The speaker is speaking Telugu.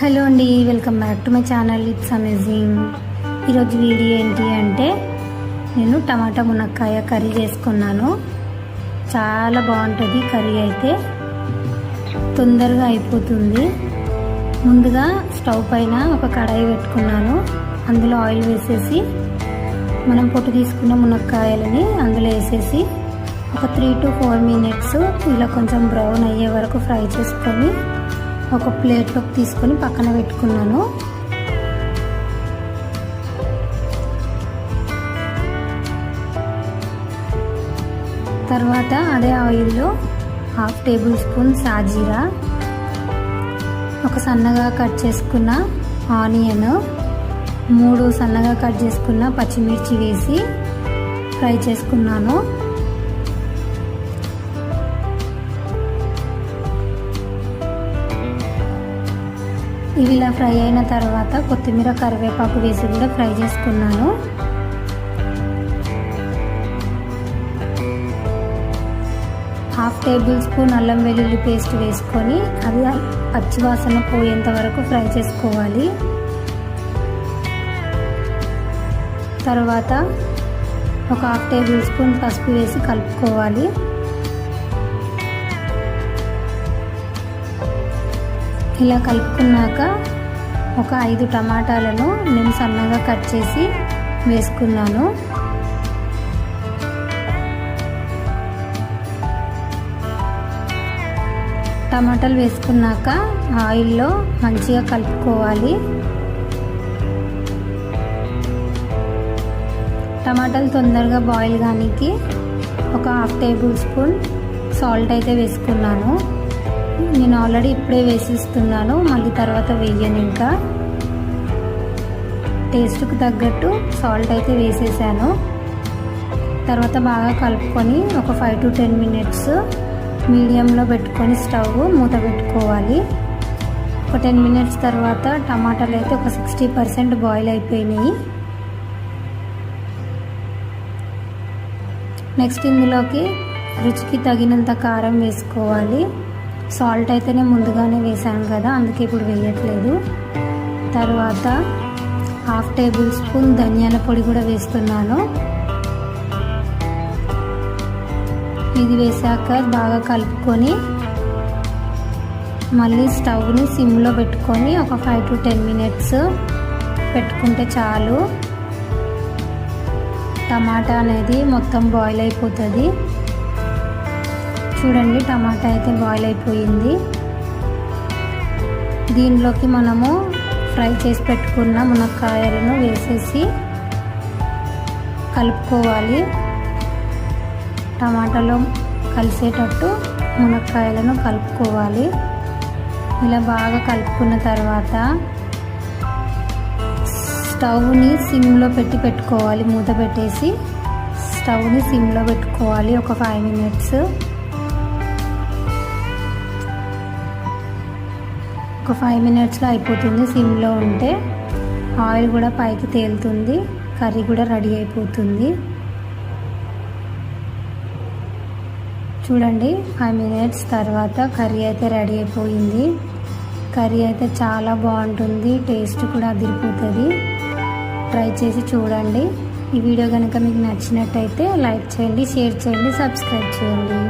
హలో అండి, welcome back to my channel. It's amazing. ఈరోజు వీడియో ఏంటి అంటే నేను టమాటా మునక్కాయ కర్రీ చేసుకున్నాను. చాలా బాగుంటుంది కర్రీ, అయితే తొందరగా అయిపోతుంది. ముందుగా స్టవ్ పైన ఒక కడాయి పెట్టుకున్నాను. అందులో ఆయిల్ వేసేసి మనం పొట్టు తీసుకున్న మునక్కాయలని అందులో వేసేసి ఒక 3 to 4 minutes ఇలా కొంచెం బ్రౌన్ అయ్యే వరకు ఫ్రై చేసుకొని ఒక ప్లేట్లోకి తీసుకొని పక్కన పెట్టుకున్నాను. తర్వాత అదే ఆయిల్లో 1/2 tablespoon సాజీరా, ఒక సన్నగా కట్ చేసుకున్న ఆనియన్, 3 సన్నగా కట్ చేసుకున్న పచ్చిమిర్చి వేసి ఫ్రై చేసుకున్నాను. ఇవి ఇలా ఫ్రై అయిన తర్వాత కొత్తిమీర, కరివేపాకు వేసి కూడా ఫ్రై చేసుకున్నాను. హాఫ్ టేబుల్ స్పూన్ అల్లం వెల్లుల్లి పేస్ట్ వేసుకొని అది పచ్చివాసన పోయేంత వరకు ఫ్రై చేసుకోవాలి. తర్వాత ఒక 1/2 టేబుల్ స్పూన్ పసుపు వేసి కలుపుకోవాలి. ఇలా కలుపుకున్నాక ఒక 5 టమాటాలను నేను సన్నగా కట్ చేసి వేసుకున్నాను. టమాటాలు వేసుకున్నాక ఆయిల్లో మంచిగా కలుపుకోవాలి. టమాటాలు తొందరగా బాయిల్ కానీకి ఒక 1/2 టేబుల్ స్పూన్ సాల్ట్ అయితే వేసుకున్నాను. నేను ఆల్రెడీ ఇప్పుడే వేసిస్తున్నాను, మళ్ళీ తర్వాత వేయను. ఇంకా టేస్ట్కి తగ్గట్టు సాల్ట్ అయితే వేసేసాను. తర్వాత బాగా కలుపుకొని ఒక 5 to 10 minutes మీడియంలో పెట్టుకొని స్టవ్ మూత పెట్టుకోవాలి. ఒక 10 minutes తర్వాత టమాటాలు అయితే ఒక 60% బాయిల్ అయిపోయినాయి. నెక్స్ట్ ఇందులోకి రుచికి తగినంత కారం వేసుకోవాలి. సాల్ట్ అయితే నేను ముందుగానే వేసాను కదా, అందుకే ఇప్పుడు వేయట్లేదు. తర్వాత 1/2 టేబుల్ స్పూన్ ధనియాల పొడి కూడా వేస్తున్నాను. ఇది వేసాక బాగా కలుపుకొని మళ్ళీ స్టవ్ని సిమ్లో పెట్టుకొని ఒక 5 to 10 minutes పెట్టుకుంటే చాలు. టమాటా అనేది మొత్తం బాయిల్ అయిపోతుంది. చూడండి, టమాటా అయితే బాయిల్ అయిపోయింది. దీనిలోకి మనము ఫ్రై చేసి పెట్టుకున్న మునక్కాయలను వేసేసి కలుపుకోవాలి. టమాటాలో కలిసేటట్టు మునక్కాయలను కలుపుకోవాలి. ఇలా బాగా కలుపుకున్న తర్వాత స్టవ్ని సిమ్లో పెట్టుకోవాలి. మూత పెట్టేసి స్టవ్ని సిమ్లో పెట్టుకోవాలి ఒక 5 minutes. ఒక 5 minutesలో అయిపోతుంది. సిమ్లో ఉంటే ఆయిల్ కూడా పైకి తేలుతుంది, కర్రీ కూడా రెడీ అయిపోతుంది. చూడండి, 5 minutes తర్వాత కర్రీ అయితే రెడీ అయిపోయింది. కర్రీ అయితే చాలా బాగుంటుంది, టేస్ట్ కూడా అదిరిపోతుంది. ట్రై చేసి చూడండి. ఈ వీడియో కనుక మీకు నచ్చినట్టయితే లైక్ చేయండి, షేర్ చేయండి, సబ్స్క్రైబ్ చేయండి.